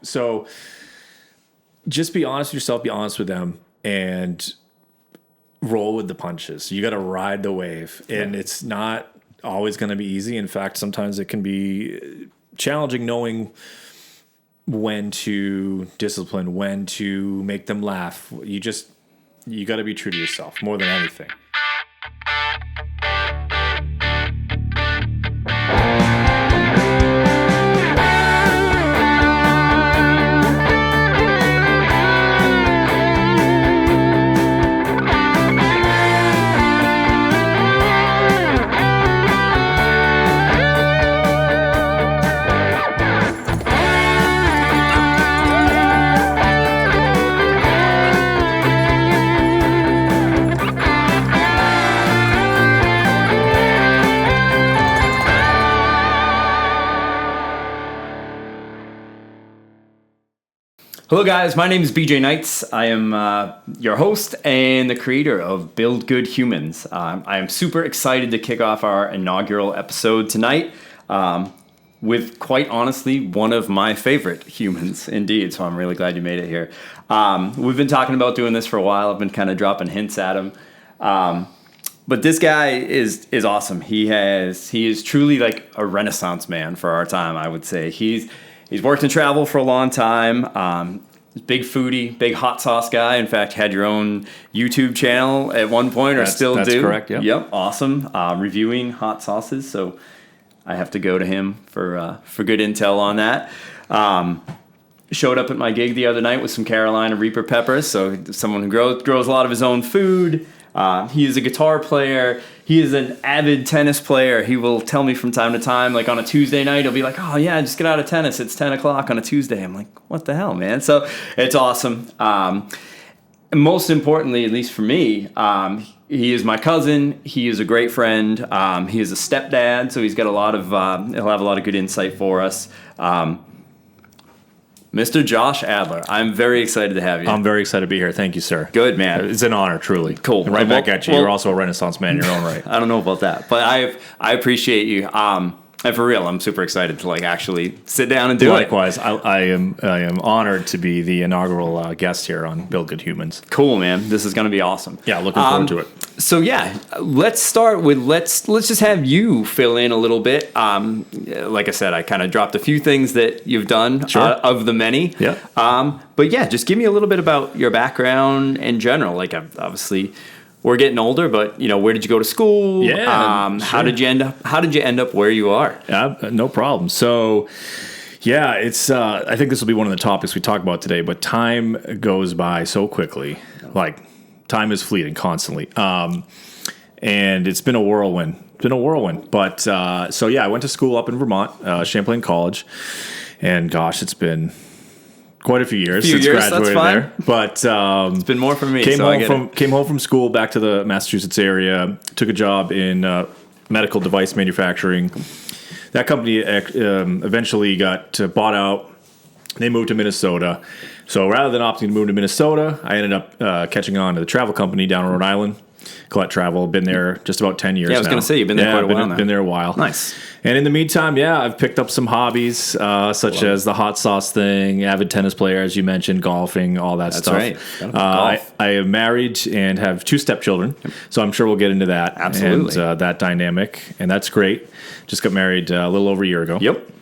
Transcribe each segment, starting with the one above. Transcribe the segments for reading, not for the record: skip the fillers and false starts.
So just be honest with yourself, be honest with them, and roll with the punches. You got to ride the wave, and it's not always going to be easy. In fact, sometimes it can be challenging knowing when to discipline, when to make them laugh. You got to be true to yourself more than anything. Hello guys, my name is BJ Knights. I am your host and the creator of Build Good Humans. I am super excited to kick off our inaugural episode tonight with, quite honestly, one of my favorite humans indeed. So I'm really glad you made it here. We've been talking about doing this for a while. I've been kind of dropping hints at him. But this guy is awesome. He is truly like a Renaissance man for our time, I would say. He's worked in travel for a long time. Big foodie, big hot sauce guy. In fact, had your own YouTube channel at one point, or still do. That's correct, yeah. Yep, awesome. Reviewing hot sauces, so I have to go to him for good intel on that. Showed up at my gig the other night with some Carolina Reaper peppers, so someone who grows a lot of his own food. He is a guitar player. He is an avid tennis player. He will tell me from time to time, like on a Tuesday night, he'll be like, oh yeah, just get out of tennis. It's 10 o'clock on a Tuesday. I'm like, what the hell, man? So it's awesome. Most importantly, at least for me, he is my cousin. He is a great friend. He is a stepdad, so he's got he'll have a lot of good insight for us. Mr. Josh Adler, I'm very excited to have you. I'm very excited to be here. Thank you, sir. Good, man. It's an honor, truly. Cool. And right back at you. You're also a Renaissance man in your own right. I don't know about that, but I appreciate you. And for real, I'm super excited to actually sit down and do Likewise, I am honored to be the inaugural guest here on Build Good Humans. Cool, man. This is going to be awesome. Yeah, looking forward to it. So yeah, let's start with let's just have you fill in a little bit. Like I said, I kind of dropped a few things that you've done of the many. Yeah. But yeah, just give me a little bit about your background in general. Like obviously, we're getting older, but where did you go to school? Yeah. How did you end up where you are? No problem. So, yeah, it's. I think this will be one of the topics we talk about today. But time goes by so quickly. Like time is fleeting constantly. And it's been a whirlwind. But so yeah, I went to school up in Vermont, Champlain College, and gosh, it's been quite a few years since graduated there. But it's been more for me. Came home from school back to the Massachusetts area. Took a job in medical device manufacturing. That company eventually got bought out. They moved to Minnesota. So rather than opting to move to Minnesota, I ended up catching on to the travel company down in Rhode Island. Collette Travel. Been there just about 10 years now. Yeah, I was going to say, you've been there quite a while now. Been there a while. Nice. And in the meantime, I've picked up some hobbies, such as the hot sauce thing, avid tennis player, as you mentioned, golfing, all that stuff. That's right. I am married and have 2 stepchildren, so I'm sure we'll get into that. Absolutely. And that dynamic, and that's great. Just got married a little over a year ago. Yep.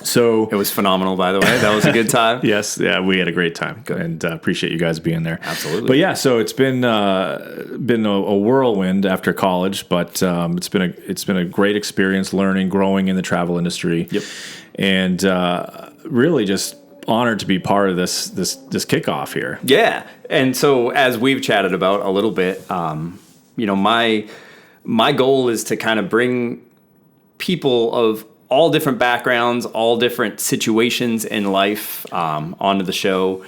So it was phenomenal, by the way. That was a good time. Yes, yeah, we had a great time. Good. And appreciate you guys being there. Absolutely. But yeah, so it's been a whirlwind after college, but it's been a great experience learning, growing in the travel industry. Yep. And really just honored to be part of this kickoff here. Yeah. And so as we've chatted about a little bit, my goal is to kind of bring people of all different backgrounds, all different situations in life onto the show,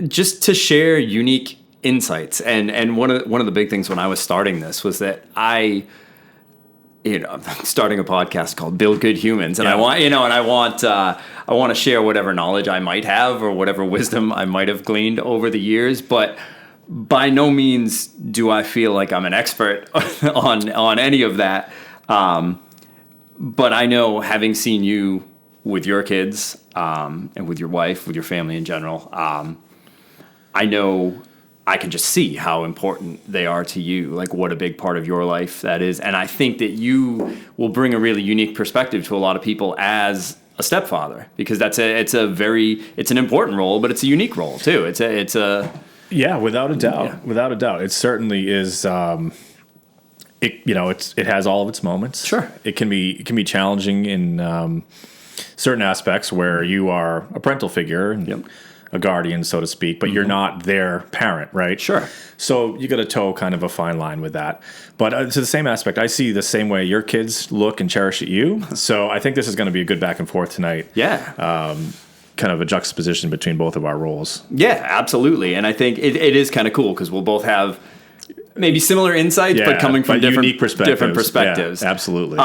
just to share unique insights. And one of the big things when I was starting this was that I'm starting a podcast called Build Good Humans, and I want to share whatever knowledge I might have or whatever wisdom I might have gleaned over the years, but by no means do I feel like I'm an expert on any of that. But I know, having seen you with your kids and with your wife, with your family in general, I know I can just see how important they are to you, like what a big part of your life that is. And I think that you will bring a really unique perspective to a lot of people as a stepfather, because it's an important role, but it's a unique role too. It's a Yeah, without a doubt. Yeah. Without a doubt. It certainly is. It has all of its moments. Sure. It can be challenging in certain aspects where you are a parental figure and a guardian, so to speak, but you're not their parent, right? Sure. So you got to toe kind of a fine line with that. But to the same aspect, I see the same way your kids look and cherish at you. So I think this is going to be a good back and forth tonight. Yeah. Kind of a juxtaposition between both of our roles. Yeah, absolutely. And I think it is kind of cool because we'll both have maybe similar insights, but coming from unique perspectives. different perspectives. Yeah, absolutely.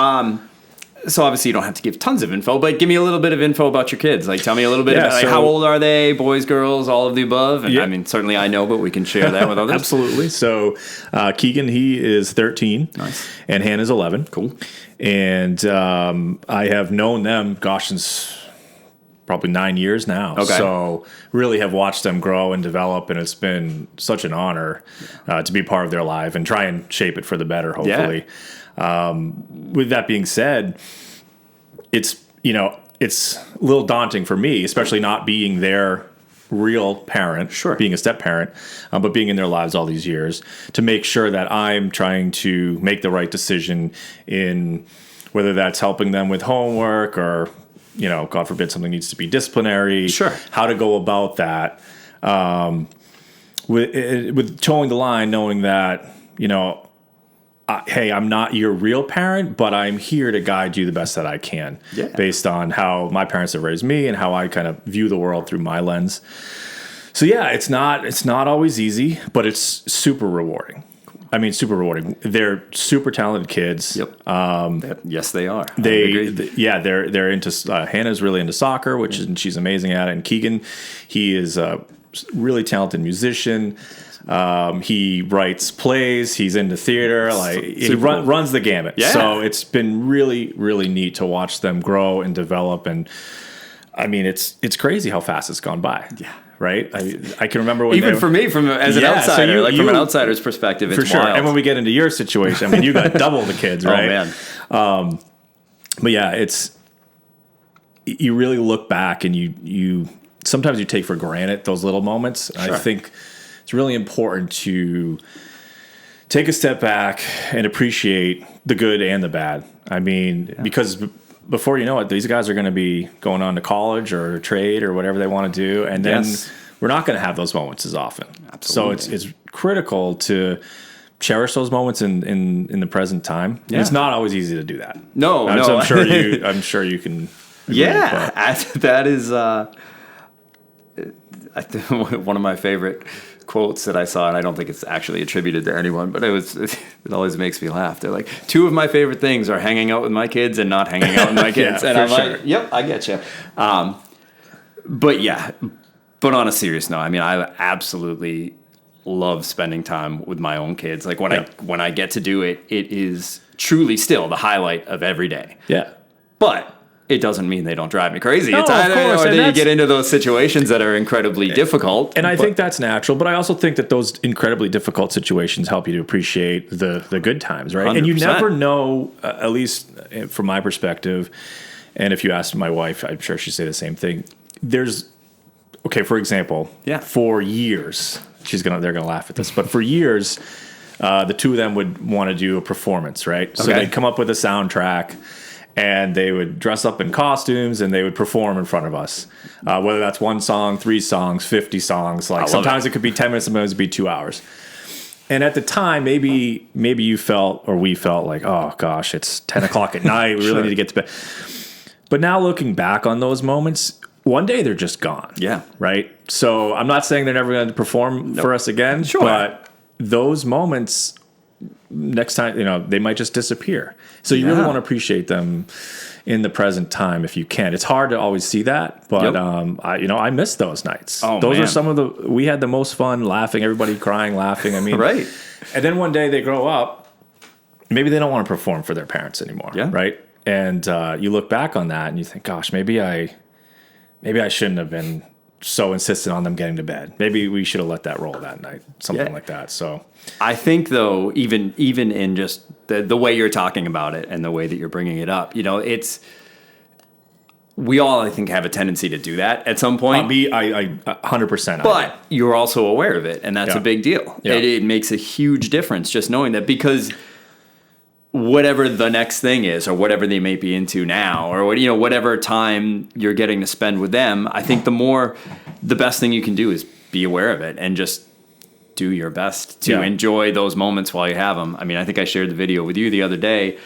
So obviously you don't have to give tons of info, but give me a little bit of info about your kids. Like tell me a little bit Yeah, about so- how old are they, boys, girls, all of the above. And Yeah. I mean, certainly I know, but we can share that with others. Absolutely. So Keegan, he is 13. Nice. And Hannah's 11. Cool. And I have known them, gosh, since probably 9 years now. Okay. So really have watched them grow and develop, and it's been such an honor to be part of their life and try and shape it for the better, hopefully. With that being said, it's a little daunting for me, especially not being their real parent, Sure. being a step parent, but being in their lives all these years, to make sure that I'm trying to make the right decision in whether that's helping them with homework or, God forbid something needs to be disciplinary, Sure. how to go about that. With towing the line, knowing that, hey, I'm not your real parent, but I'm here to guide you the best that I can, Yeah. based on how my parents have raised me and how I kind of view the world through my lens. So yeah, it's not always easy, but it's super rewarding. I mean, super rewarding. They're super talented kids. Yep. Yes, they are. I agree. They're into Hannah's really into soccer, which is, and she's amazing at it. And Keegan, he is a really talented musician. He writes plays. He's into theater. He Super cool. runs the gamut. Yeah. So it's been really, really neat to watch them grow and develop. And I mean, it's crazy how fast it's gone by. Yeah. Right. I can remember when Even for me, from as an Yeah, so outsider, you- from an outsider's perspective, it's for sure. wild. And when we get into your situation, I mean, you got double the kids, right? Oh man. But yeah, you really look back and you sometimes you take for granted those little moments. Sure. I think it's really important to take a step back and appreciate the good and the bad. I mean, because before you know it, these guys are going to be going on to college or trade or whatever they want to do, and then Yes. we're not going to have those moments as often. Absolutely. So it's critical to cherish those moments in the present time. Yeah. It's not always easy to do that. No. I'm sure you can. agree, Yeah, but- that is I think one of my favorite quotes that I saw, and I don't think it's actually attributed to anyone, but it always makes me laugh. They're like, two of my favorite things are hanging out with my kids and not hanging out with my kids. Yeah, and for I'm sure. like, yep, I get you. But on a serious note, I mean, I absolutely love spending time with my own kids. Like when I get to do it, it is truly still the highlight of every day. Yeah. But it doesn't mean they don't drive me crazy. No, It's of either, course, or and then you that's- get into those situations that are incredibly difficult. And I but- think that's natural, but I also think that those incredibly difficult situations help you to appreciate the good times, right? And you 100%. never know, at least from my perspective, and if you ask my wife, I'm sure she'd say the same thing. For example, Yeah. for years, they're gonna laugh at this, but for years, the two of them would want to do a performance, right? So Okay. they'd come up with a soundtrack. And they would dress up in costumes and they would perform in front of us. Whether that's 1 song, 3 songs, 50 songs. Like love sometimes it could be 10 minutes, sometimes it'd be 2 hours. And at the time, maybe you felt or we felt like, oh gosh, it's 10 o'clock at night. We really need to get to bed. But now looking back on those moments, one day they're just gone. Yeah. Right. So I'm not saying they're never going to perform for us again. Sure. But those moments, next time, they might just disappear. So you really Yeah. want to appreciate them in the present time if you can. It's hard to always see that, but Yep. I miss those nights. Oh, those man. are some of we had the most fun laughing, everybody crying, laughing. I mean, Right. And then one day they grow up, maybe they don't want to perform for their parents anymore. Yeah. Right. And you look back on that and you think, gosh, maybe I shouldn't have been so insistent on them getting to bed. Maybe we should have let that roll that night, something like that. So I think, though, even in just the way you're talking about it and the way that you're bringing it up, we all, I think, have a tendency to do that at some point. I 100%. But you're also aware of it, and that's a big deal. Yeah. It makes a huge difference just knowing that, because whatever the next thing is, or whatever they may be into now, or whatever time you're getting to spend with them, I think the best thing you can do is be aware of it and just do your best to enjoy those moments while you have them. I mean, I think I shared the video with you the other day.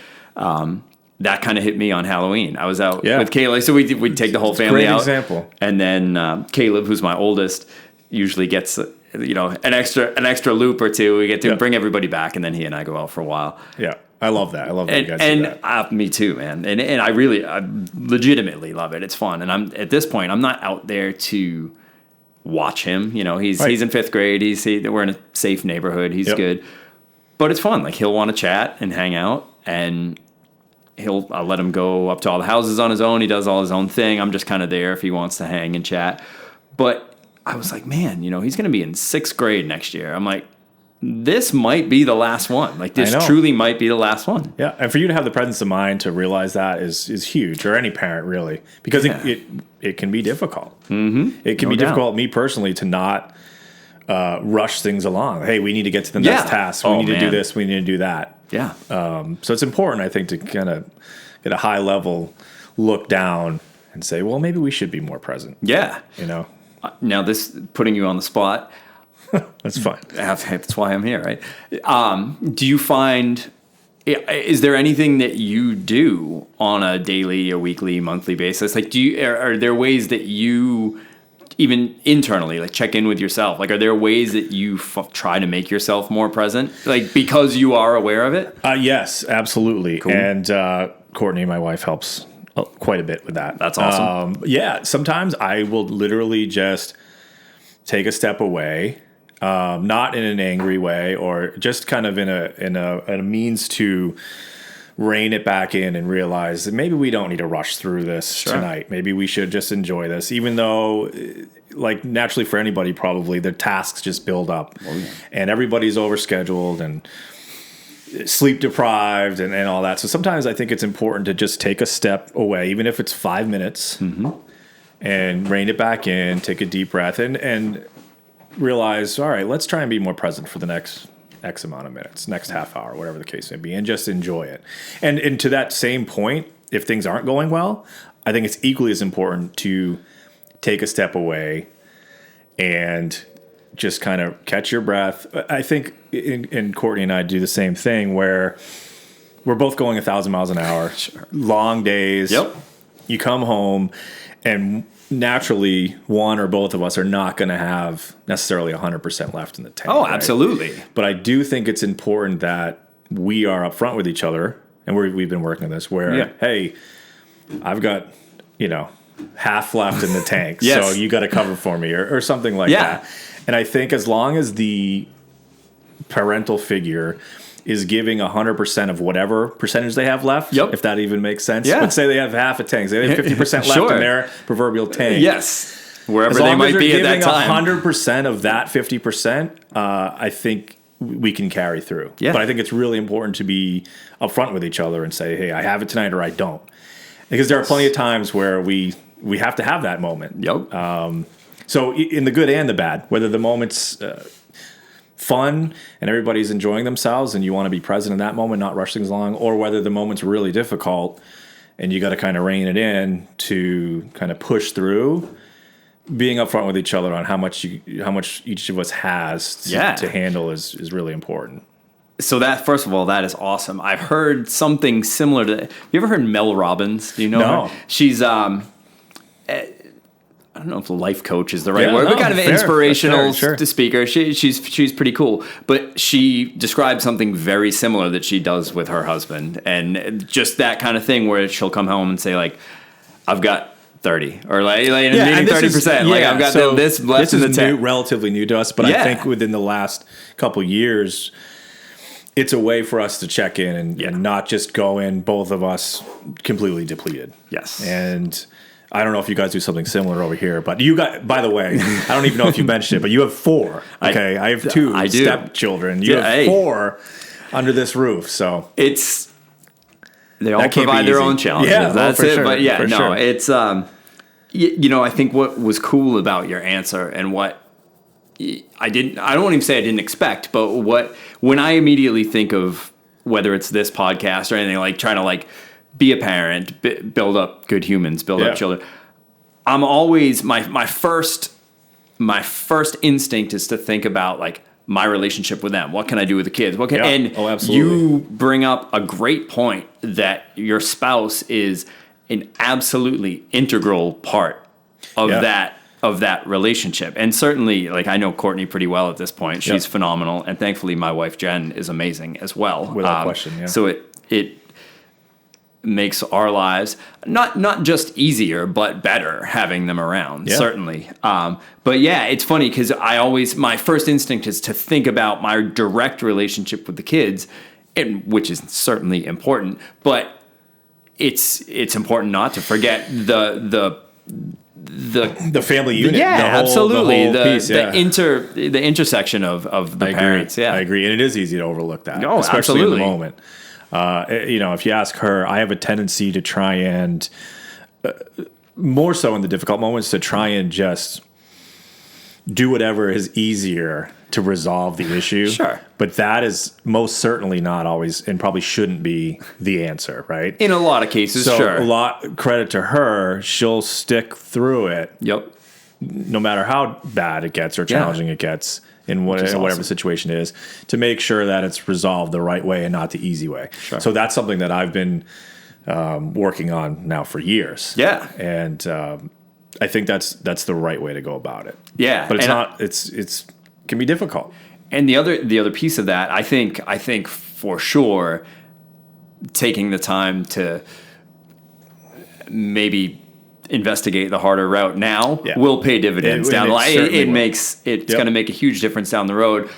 That kind of hit me on Halloween. I was out with Kayla, so we'd take the whole family out. Great example. And then Caleb, who's my oldest, usually gets an extra loop or two. We get to bring everybody back, and then he and I go out for a while. Yeah, I love that. I love that you guys do that. Me too, man. And I legitimately love it. It's fun. And at this point, I'm not out there to watch him. He's in 5th grade. We're in a safe neighborhood. He's good. But it's fun. Like, he'll want to chat and hang out, and I'll let him go up to all the houses on his own. He does all his own thing. I'm just kind of there if he wants to hang and chat. But I was like, man, he's going to be in 6th grade next year. I'm like, this might be the last one. Like, this truly might be the last one. Yeah, and for you to have the presence of mind to realize that is huge, or any parent really, because it can be difficult. Mm-hmm. It can be difficult, me personally, to not rush things along. Hey, we need to get to the next task. We need to do this. We need to do that. Yeah. So it's important, I think, to kind of get a high level look down and say, well, maybe we should be more present. Yeah. Now, this putting you on the spot. That's fine. That's why I'm here, right? Do you find, is there anything that you do on a daily or weekly, monthly basis? Like, are there ways that you, even internally, like, check in with yourself? Like, are there ways that you try to make yourself more present, like, because you are aware of it? Yes, absolutely. Cool. And Courtney, my wife, helps quite a bit with that. That's awesome. Sometimes I will literally just take a step away, not in an angry way, or just kind of in a means to rein it back in and realize that maybe we don't need to rush through this tonight. Maybe we should just enjoy this, even though, like, naturally for anybody, probably the tasks just build up, and everybody's overscheduled and sleep deprived and all that. So sometimes I think it's important to just take a step away, even if it's 5 minutes, and rein it back in, take a deep breath, and realize, all right, let's try and be more present for the next X amount of minutes, next half hour, whatever the case may be, and just enjoy it. And to that same point, if things aren't going well, I think it's equally as important to take a step away and just kind of catch your breath. I think and Courtney and I do the same thing, where we're both going 1,000 miles an hour, long days. Yep. You come home, and naturally, one or both of us are not going to have necessarily 100% left in the tank. Oh, absolutely. Right? But I do think it's important that we are upfront with each other, and we've been working on this, where, hey, I've got, half left in the tank, so you got to cover for me, or something like that. And I think as long as the parental figure is giving 100% of whatever percentage they have left, if that even makes sense. Yeah. Let's say they have half a tank. They have 50% left in their proverbial tank. Yes. Wherever they might be at that time. 100% of that 50%, I think we can carry through. Yeah. But I think it's really important to be upfront with each other and say, hey, I have it tonight or I don't. Because there are plenty of times where we have to have that moment. Yep. So in the good and the bad, whether the moment's fun and everybody's enjoying themselves and you want to be present in that moment, not rush things along, or whether the moment's really difficult and you got to kind of rein it in to kind of push through, being upfront with each other on how much each of us has to handle is really important. So that, first of all, that is awesome. I've heard something similar to that. You ever heard Mel Robbins? Do you know her? She's I don't know if life coach is the right word, but kind of an inspirational speaker. She's pretty cool. But she described something very similar that she does with her husband. And just that kind of thing where she'll come home and say, like, I've got 30 or like meaning 30%. Like, I've got this left in the tank. Relatively new to us, but I think within the last couple years, it's a way for us to check in and not just go in, both of us completely depleted. Yes. And I don't know if you guys do something similar over here, but you got, by the way, I don't even know if you mentioned it, but you have 4. Okay. I have 2 stepchildren. You have 4 under this roof. So they all provide their own challenges. Yeah, that's it. Sure, but it's, I think what was cool about your answer and what I don't even say I didn't expect, but when I immediately think of whether it's this podcast or anything, like trying to like be a parent, build up good humans, build up children, I'm always, my first instinct is to think about like my relationship with them. What can I do with the kids? And absolutely. You bring up a great point that your spouse is an absolutely integral part of that relationship. And certainly, like, I know Courtney pretty well at this point. She's phenomenal. And thankfully, my wife, Jen, is amazing as well. Without question, So it makes our lives not just easier, but better having them around, certainly. But yeah, it's funny because my first instinct is to think about my direct relationship with the kids, which is certainly important, but it's important not to forget the family unit. Absolutely. The whole piece, the intersection of the parents. Yeah, I agree. And it is easy to overlook that, especially absolutely. in the moment. If you ask her, I have a tendency to try and, more so in the difficult moments, to try and just do whatever is easier to resolve the issue. Sure. But that is most certainly not always, and probably shouldn't be, the answer, right? In a lot of cases, so sure. A lot credit to her. She'll stick through it. Yep. No matter how bad it gets or challenging it gets in whatever the situation is, to make sure that it's resolved the right way and not the easy way. Sure. So that's something that I've been working on now for years. Yeah. And I think that's the right way to go about it. Yeah. But it's not. It's can be difficult. And the other piece of that, I think for sure, taking the time to maybe investigate the harder route now will pay dividends down the line. It's going to make a huge difference down the road.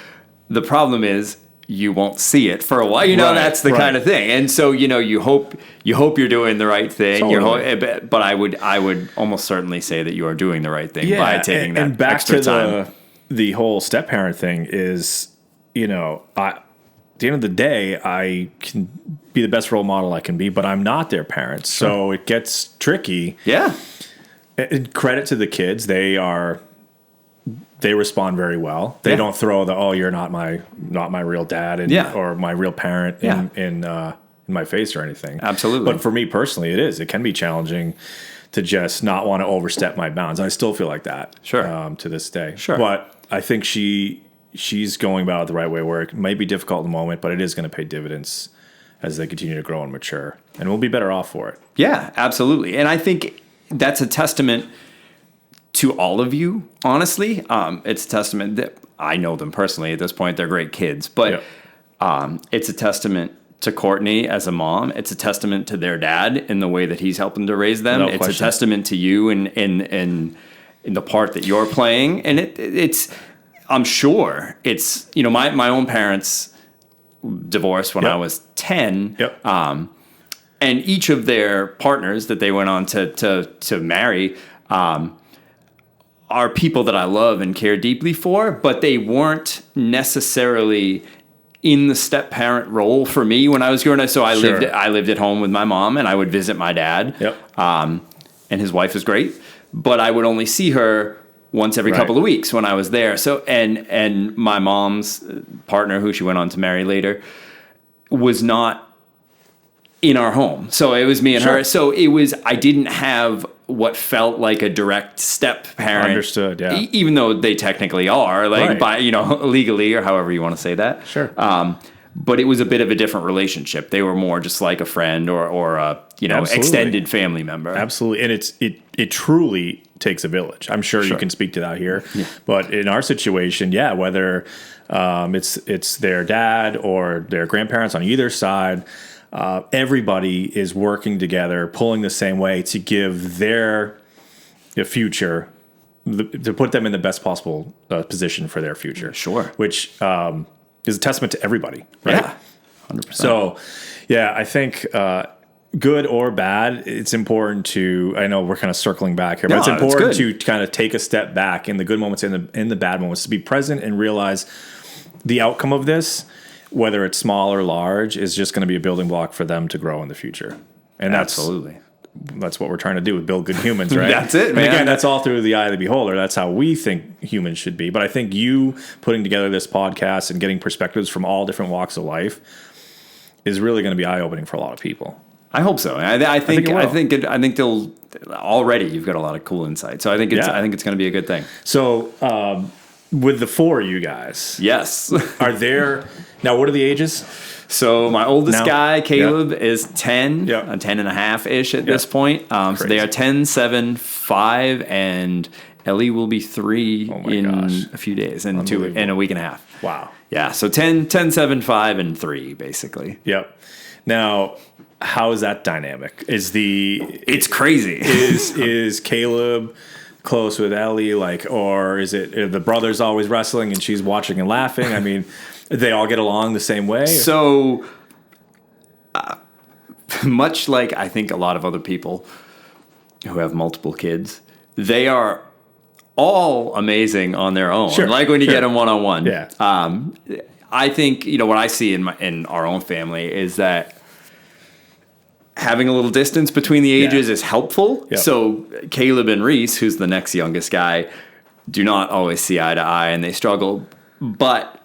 The problem is you won't see it for a while. That's the kind of thing. And so, you hope you're doing the right thing. Totally. But I would almost certainly say that you are doing the right thing by taking that back extra to time. The whole step parent thing is, at the end of the day, I can be the best role model I can be, but I'm not their parent. Sure. So it gets tricky. Yeah. And credit to the kids. They respond very well. They don't throw you're not my real dad or my real parent in my face or anything. Absolutely. But for me personally, it can be challenging to just not want to overstep my bounds. And I still feel like that to this day. Sure. But I think she's going about it the right way, where it might be difficult in the moment, but it is going to pay dividends as they continue to grow and mature. And we'll be better off for it. Yeah, absolutely. And I think that's a testament to all of you, honestly. It's a testament that I know them personally at this point. They're great kids. But it's a testament to Courtney as a mom. It's a testament to their dad in the way that he's helping to raise them. It's a testament to you in the part that you're playing. And it's I'm sure it's, my own parents divorced when I was 10. Yep. And each of their partners that they went on to marry are people that I love and care deeply for, but they weren't necessarily in the step parent role for me when I was growing up. So I lived at home with my mom, and I would visit my dad. Yep. And his wife was great, but I would only see her once every couple of weeks when I was there. So and my mom's partner, who she went on to marry later, was not in our home. So it was me and her. So I didn't have what felt like a direct step parent. Understood, yeah. Even though they technically are, by legally, or however you want to say that. Sure. But it was a bit of a different relationship. They were more just like a friend or a extended family member. Absolutely. And it truly takes a village. I'm sure you can speak to that here. Yeah. But in our situation, whether it's their dad or their grandparents on either side, everybody is working together, pulling the same way to give their future, to put them in the best possible position for their future. Sure. Which is a testament to everybody, right? 100%. So, yeah, I think good or bad, it's important to. I know we're kind of circling back here, but No, it's it's important good. to kind of take a step back in the good moments and in the bad moments, to be present and realize the outcome of this, whether it's small or large, is just going to be a building block for them to grow in the future. And Absolutely. that's what we're trying to do with Build Good Humans, right? That's it, And man. again, that's all through the eye of the beholder. That's how we think humans should be. But I think you putting together this podcast and getting perspectives from all different walks of life is really going to be eye-opening for a lot of people. I hope so. I think it will. I think they'll already. You've got a lot of cool insight. So I think it's going to be a good thing. So with the four of you guys, Yes. are there now? What are the ages? So my oldest Now? guy, Caleb, is 10, Yeah. 10 and a half-ish at this point. So they Crazy. are 10, 7, 5, and Ellie will be 3 my in gosh. a few days, in Unbelievable. a week and a half. Wow. Yeah, so 10, 7, 5, and 3, basically. Yep. Now, how is that dynamic? It's crazy. Is Caleb close with Ellie, or is it are the brothers always wrestling and she's watching and laughing? I mean, they all get along the same way. So, much like I think a lot of other people who have multiple kids, they are all amazing on their own. Sure, Like when you sure. get them one-on-one. Yeah. I think, what I see in our own family is that having a little distance between the ages is helpful. Yeah. So Caleb and Reese, who's the next youngest guy, do not always see eye to eye and they struggle. But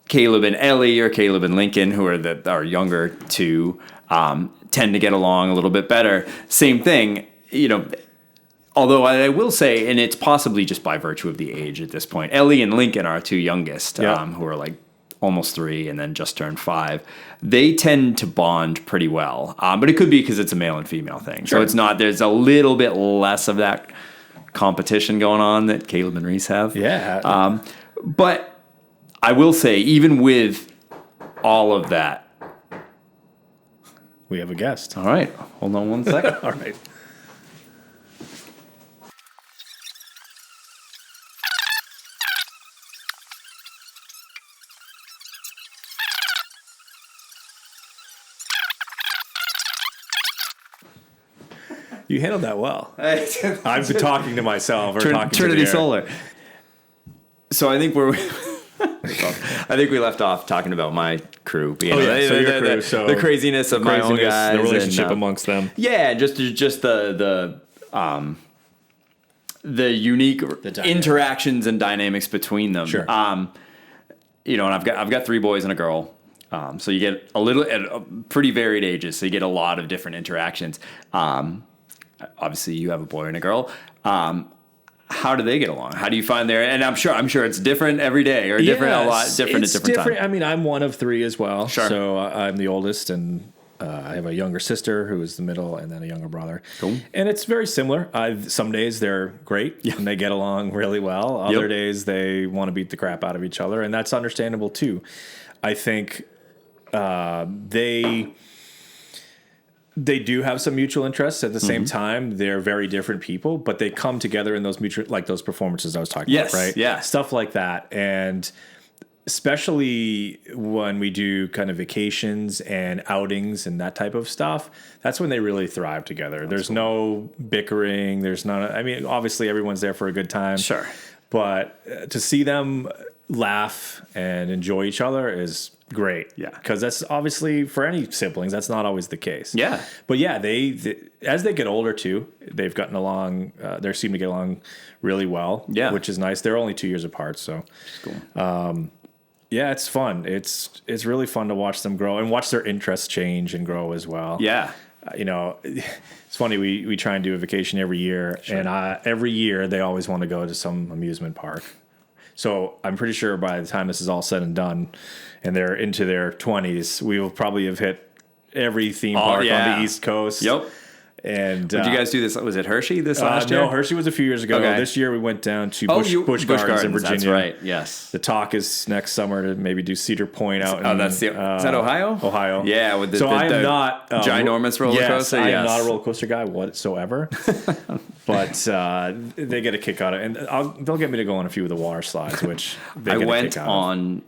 Caleb and Ellie, or Caleb and Lincoln, who are our younger two, tend to get along a little bit better. Same thing, although I will say, and it's possibly just by virtue of the age at this point, Ellie and Lincoln are our two youngest, Yeah. who are like almost 3 and then just turned 5. They tend to bond pretty well, but it could be because it's a male and female thing. Sure. So it's not, there's a little bit less of that competition going on that Caleb and Reese have. Yeah. But I will say, even with all of that, We have a guest. all right, hold on one second. All right. You handled that well. I've been talking to myself or talking Trinity to the air. Solar. So I think I think we left off talking about my crew being Oh, yeah, so your crew, so the craziness of my own Craziness, guys, the relationship and, amongst them. yeah, just the unique dynamic. interactions and dynamics between them. Sure. And I've got 3 boys and a girl. So you get a little at pretty varied ages. So you get a lot of different interactions. Obviously, you have a boy and a girl. How do they get along? How do you find their? And I'm sure it's different every day, or different a lot different at different times. I mean, I'm one of 3 as well. Sure. So I'm the oldest, and I have a younger sister who is the middle, and then a younger brother. Cool. And it's very similar. Some days they're great and they get along really well. Other Yep. days they want to beat the crap out of each other, and that's understandable too. I think they do have some mutual interests. At the same time, they're very different people, but they come together in those mutual, like those performances I was talking Yes, about, right? yeah. Stuff like that. And especially when we do kind of vacations and outings and that type of stuff, that's when they really thrive together. There's no bickering. There's not, I mean, obviously everyone's there for a good time. Sure. But to see them laugh and enjoy each other is great. Yeah. Because that's obviously, for any siblings, that's not always the case. Yeah. But yeah, they as they get older too, they've gotten along, they seem to get along really well. Yeah. Which is nice. They're only 2 years apart. So Cool. yeah, it's fun. It's really fun to watch them grow and watch their interests change and grow as well. Yeah. It's funny. We try and do a vacation every year, and every year they always want to go to some amusement park. So I'm pretty sure by the time this is all said and done, and they're into their 20s, we will probably have hit every theme park on the East Coast. Yep. And Did you guys do this? Was it Hershey this last year? No, Hershey was a few years ago. Okay. This year we went down to Oh, Busch Gardens in Virginia. That's right. Yes. The talk is next summer to maybe do Cedar Point out. Oh, that's the. Is that Ohio? Ohio. Yeah. With the, I am the not ginormous roller coaster. I am Yes. not a roller coaster guy whatsoever. But they get a kick out of it, and they'll get me to go on a few of the water slides, which they I get a went kick out of. on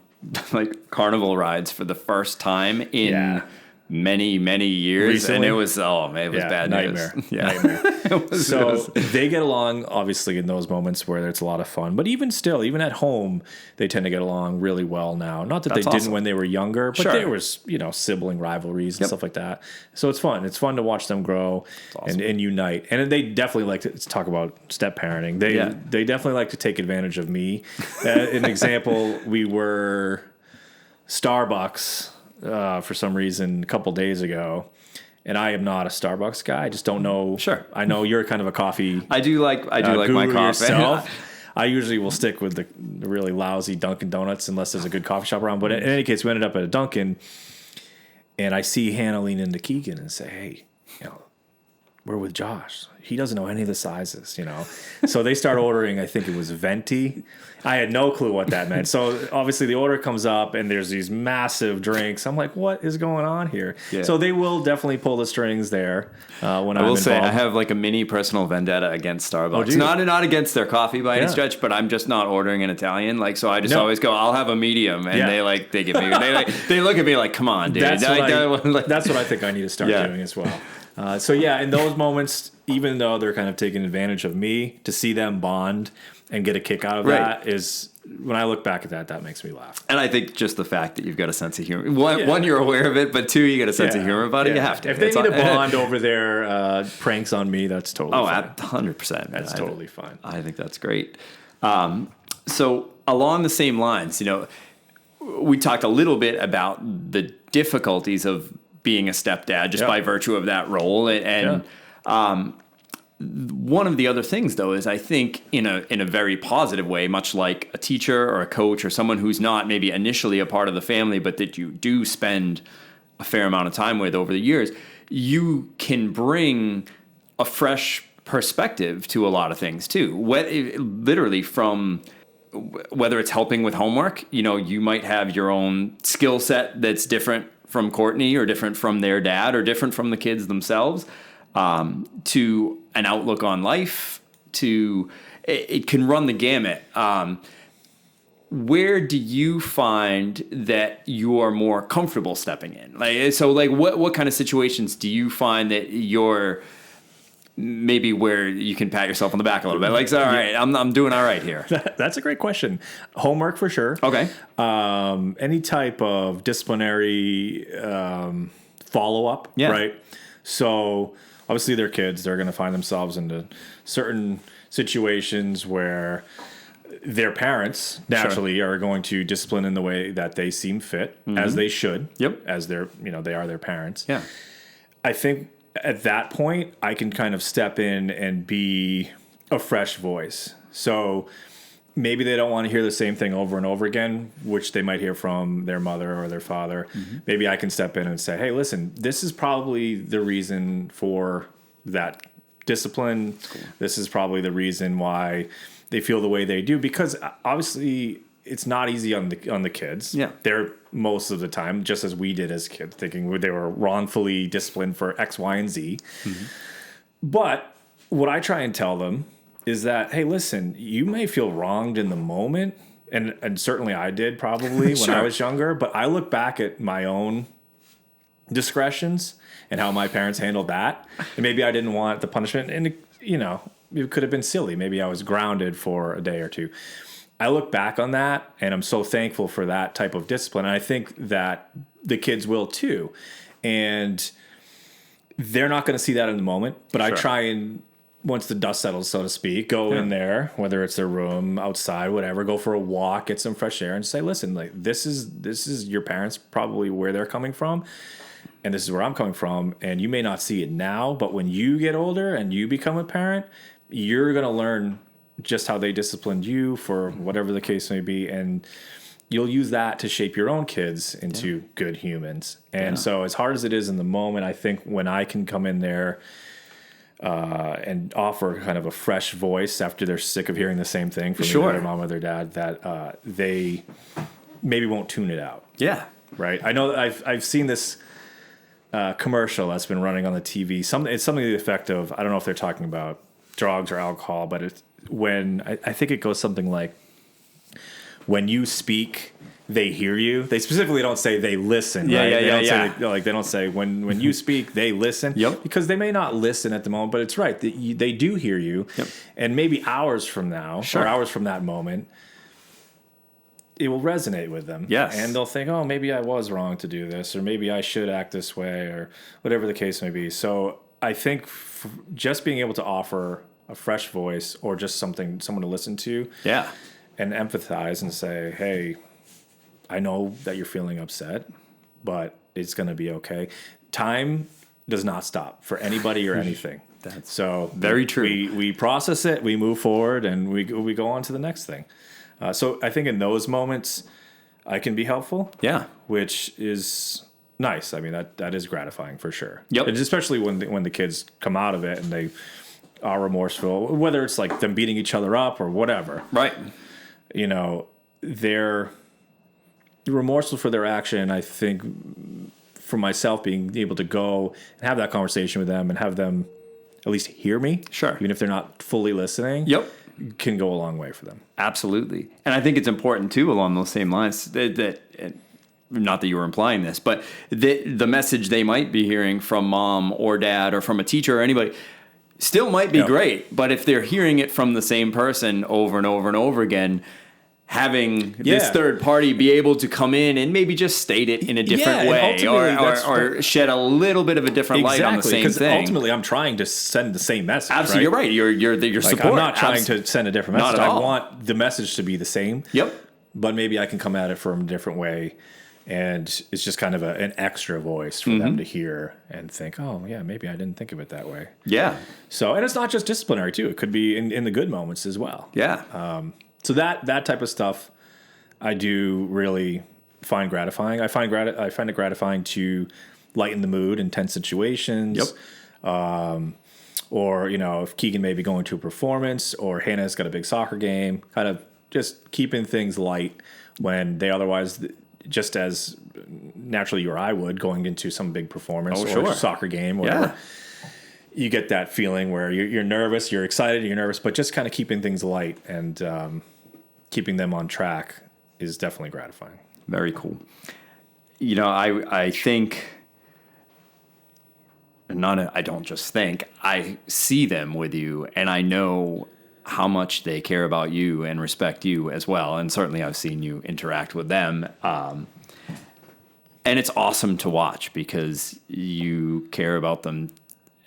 like carnival rides for the first time in Yeah. many years. Recently? And it was, it was bad nightmare. news. Yeah. Nightmare. It was- So they get along, obviously, in those moments where it's a lot of fun. But even still, even at home, they tend to get along really well now. Not that That's they didn't awesome. when they were younger, but Sure. there was, sibling rivalries and stuff like that. So it's fun. It's fun to watch them grow and unite. And they definitely like to talk about step parenting. They definitely like to take advantage of me. An example, we were Starbucks for some reason a couple days ago. And I am not a Starbucks guy. I just don't know. Sure. I know you're kind of a coffee I do like my guru coffee. yourself. I usually will stick with the really lousy Dunkin' Donuts unless there's a good coffee shop around. But in any case, we ended up at a Dunkin', and I see Hannah lean into Keegan and say, "Hey, we're with Josh. He doesn't know any of the sizes, So they start ordering, I think it was venti. I had no clue what that meant. So obviously the order comes up and there's these massive drinks. I'm like, what is going on here? Yeah. So they will definitely pull the strings there when I I'm will say I involved. have like a mini personal vendetta against Starbucks. do you? Not against their coffee by any Yeah. stretch, but I'm just not ordering an Italian. Like, so I just No. always go, I'll have a medium, and Yeah. they give me they look at me like, come on, dude. That's Like, that's what I think I need to start Yeah. doing as well. In those moments, even though they're kind of taking advantage of me, to see them bond and get a kick out of Right. that is, when I look back at that makes me laugh. And I think just the fact that you've got a sense of humor. One, you're aware of it, but two, you get a sense of humor about it. You have to. If they It's need to all- bond over their pranks on me, that's totally fine. 100%. That's totally fine. I think that's great. So along the same lines, we talked a little bit about the difficulties of being a stepdad just Yeah. by virtue of that role. And one of the other things, though, is I think in a very positive way, much like a teacher or a coach or someone who's not maybe initially a part of the family, but that you do spend a fair amount of time with over the years, you can bring a fresh perspective to a lot of things too. Literally from whether it's helping with homework, you might have your own skill set that's different from Courtney or different from their dad or different from the kids themselves, to an outlook on life, it can run the gamut. Where do you find that you are more comfortable stepping in? What kind of situations do you find that you're maybe where you can pat yourself on the back a little bit? Like, all right, I'm doing all right here. That's a great question. Homework for sure. Okay. Any type of disciplinary follow-up, Yeah. right? So obviously they're kids. They're going to find themselves into certain situations where their parents naturally are going to discipline in the way that they seem fit, as they should. Yep. As they are their parents. Yeah. I think at that point, I can kind of step in and be a fresh voice. So maybe they don't want to hear the same thing over and over again, which they might hear from their mother or their father. Maybe I can step in and say, hey, listen, this is probably the reason for that discipline. Cool. This is probably the reason why they feel the way they do, because obviously it's not easy on the kids. Yeah. They're most of the time, just as we did as kids, thinking they were wrongfully disciplined for X, Y, and Z. But what I try and tell them is that, hey, listen, you may feel wronged in the moment, and certainly I did probably when I was younger, but I look back at my own discretions and how my parents handled that, and maybe I didn't want the punishment, and it could have been silly. Maybe I was grounded for a day or two. I look back on that, and I'm so thankful for that type of discipline. And I think that the kids will too. And they're not going to see that in the moment, but I try and, once the dust settles, so to speak, go in there, whether it's their room, outside, whatever, go for a walk, get some fresh air, and say, listen, like this is your parents, probably where they're coming from, and this is where I'm coming from. And you may not see it now, but when you get older and you become a parent, you're going to learn just how they disciplined you for whatever the case may be, and you'll use that to shape your own kids into good humans. And so as hard as it is in the moment, I think when I can come in there and offer kind of a fresh voice after they're sick of hearing the same thing from either their mom or their dad, that they maybe won't tune it out. Yeah. Right. I know that I've seen this commercial that's been running on the TV. It's something to the effect of, I don't know if they're talking about drugs or alcohol, but it's when I think it goes something like, when you speak, they hear you. They specifically don't say they listen. Yeah, right? yeah, They yeah, don't say yeah. they don't say when you speak, they listen. Yep. Because they may not listen at the moment, but it's right. They do hear you. Yep. And maybe hours from now, Sure. or hours from that moment, it will resonate with them. Yes. And they'll think, oh, maybe I was wrong to do this, or maybe I should act this way, or whatever the case may be. So I think just being able to offer a fresh voice or just someone to listen to Yeah. and empathize and say, hey, I know that you're feeling upset, but it's going to be okay. Time does not stop for anybody or anything. That's so very true. We process it, we move forward, and we go on to the next thing. So I think in those moments, I can be helpful. Yeah. Which is nice. I mean, that is gratifying for sure. Yep. And especially when the kids come out of it and they are remorseful, whether it's like them beating each other up or whatever. Right. You know, they're remorseful for their action. I think for myself, being able to go and have that conversation with them and have them at least hear me. Sure. Even if they're not fully listening. Yep. Can go a long way for them. Absolutely. And I think it's important too, along those same lines, that not that you were implying this, but the message they might be hearing from mom or dad or from a teacher or anybody still might be great. But if they're hearing it from the same person over and over and over again, having this third party be able to come in and maybe just state it in a different way or shed a little bit of a different light on the same thing. Ultimately, I'm trying to send the same message. Absolutely, right? you're right. You're like, support. I'm not trying to send a different message. Not at all. I want the message to be the same. Yep. But maybe I can come at it from a different way. And it's just kind of an extra voice for them to hear and think, oh, yeah, maybe I didn't think of it that way. Yeah. So, and it's not just disciplinary, too. It could be in the good moments as well. Yeah. So that type of stuff I do really find gratifying. I find it gratifying to lighten the mood in tense situations. Yep. Or, you know, if Keegan may be going to a performance or Hannah's got a big soccer game, kind of just keeping things light when they otherwise, just as naturally you or I would, going into some big performance or soccer game or whatever. You get that feeling where you're nervous, you're excited, you're nervous, but just kind of keeping things light and keeping them on track is definitely gratifying. Very cool. You know, I think, I don't just think, I see them with you, and I know how much they care about you and respect you as well. And certainly I've seen you interact with them. And it's awesome to watch because you care about them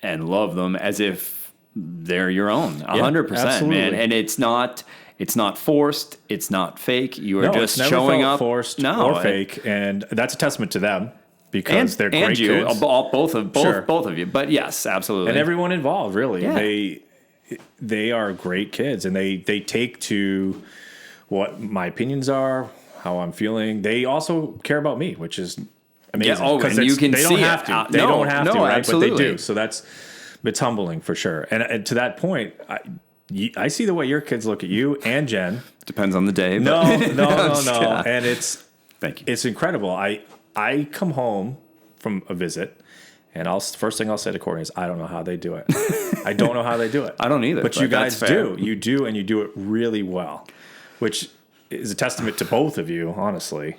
and love them as if they're your own, 100%, man. And it's not forced. It's not fake. You are just showing up. Forced or fake, and that's a testament to them because they're great kids. Both of you. But yes, absolutely. And everyone involved, really. Yeah. They are great kids, and they take to what my opinions are, how I'm feeling. They also care about me, which is amazing. Yeah, and you can they see don't have it. to. They don't have to, right? Absolutely. But they do. So it's humbling for sure. And to that point, I see the way your kids look at you and Jen. Depends on the day. No. Yeah. And Thank you. It's incredible. I come home from a visit, and first thing I'll say to Courtney is, I don't know how they do it. I don't know how they do it. I don't either. But you guys do. You do, and you do it really well, which is a testament to both of you, honestly.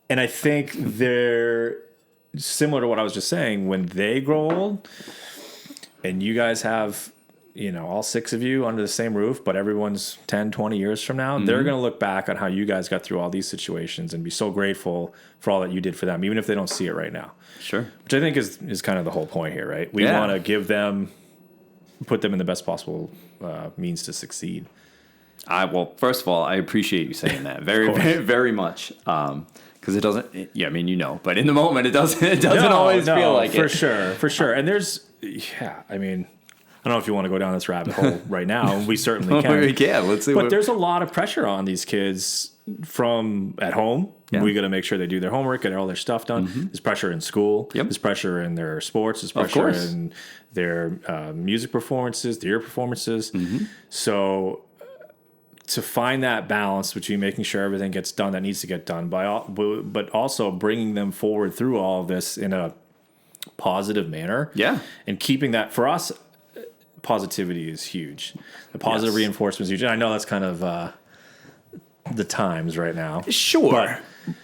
And I think they're similar to what I was just saying. When they grow old, and you guys have, you know, all six of you under the same roof, but everyone's 10, 20 years from now, they're going to look back on how you guys got through all these situations and be so grateful for all that you did for them, even if they don't see it right now. Sure. Which I think is kind of the whole point here, right? We want to put them in the best possible means to succeed. Well, first of all, I appreciate you saying that very, very, very much. Because it doesn't, I mean, you know, but in the moment, it doesn't always feel like it. For sure. And I mean, I don't know if you want to go down this rabbit hole right now. We certainly can. We can. Let's see. But there's a lot of pressure on these kids from at home. Yeah. We got to make sure they do their homework, get all their stuff done. There's pressure in school. Yep. There's pressure in their sports. There's pressure in their music performances, their performances. So to find that balance between making sure everything gets done that needs to get done, but also bringing them forward through all of this in a positive manner. Yeah. And keeping that, for us, positivity is huge. The positive reinforcement is huge. And I know that's kind of the times right now. Sure. But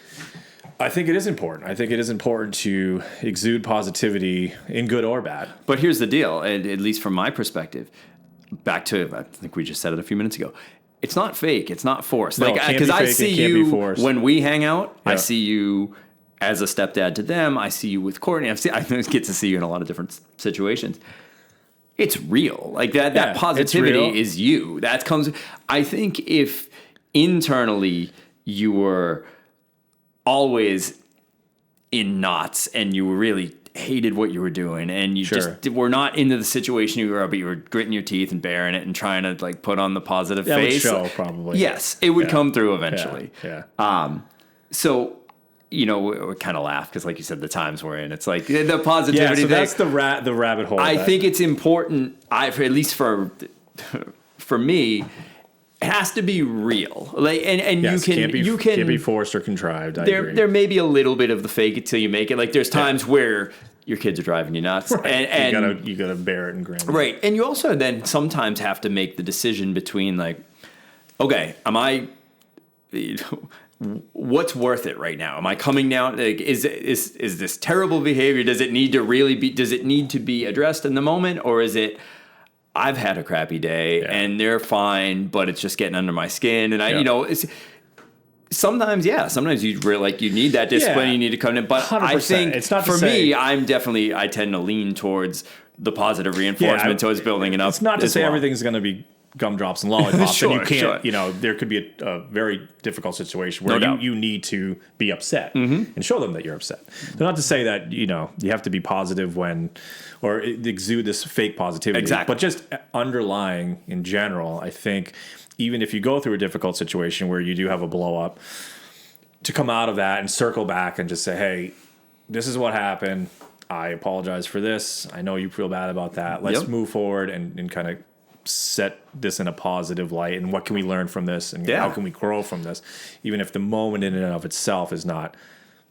I think it is important. I think it is important to exude positivity in good or bad. But here's the deal, and at least from my perspective, back to, I think we just said it a few minutes ago, it's not fake. It's not forced. No, Like, it can't because be I fake, see it can't be you forced. when we hang out. I Yeah. see you as a stepdad to them. I see you with Courtney. I get to see you in a lot of different situations. It's real. Like that Yeah, it's positivity real. is you. That comes. I think if internally you were always in knots and you really hated what you were doing and you Sure. just were not into the situation you were, but you were gritting your teeth and bearing it and trying to like put on the positive That would face. show, probably. Yes, it would Yeah. come through eventually. Yeah. So, you know, we kind of laugh because, like you said, the times we're in, it's like the Yeah, positivity so thing. that's the rabbit hole. I that- think it's important. At least for me, it has to be real. Like, and yes, can't be forced or contrived. I agree. there may be a little bit of the fake it till you make it. Like there's times where your kids are driving you nuts, and you gotta bear it and grin. right. And you also then sometimes have to make the decision between like, okay, am I? What's worth it right now? Am I coming down? Like, is this terrible behavior? Does it need to really be? Does it need to be addressed in the moment, or is it? I've had a crappy day and they're fine, but it's just getting under my skin, and it's. Sometimes you really like you need that discipline. Yeah. You need to come in, but 100%. I think It's not to for say- me. I tend to lean towards the positive reinforcement, towards building it up. It's not to as say well. everything's going to be gumdrops and lollipops, Sure, and you can't. sure. There could be a very difficult situation where No doubt. you need to be upset and show them that you're upset. So not to say that you have to be positive or exude this fake positivity. Exactly. But just underlying in general, I think even if you go through a difficult situation where you do have a blow up, to come out of that and circle back and just say, hey, this is what happened. I apologize for this. I know you feel bad about that. Let's Yep. move forward and kind of set this in a positive light. And what can we learn from this? And how can we grow from this? Even if the moment in and of itself is not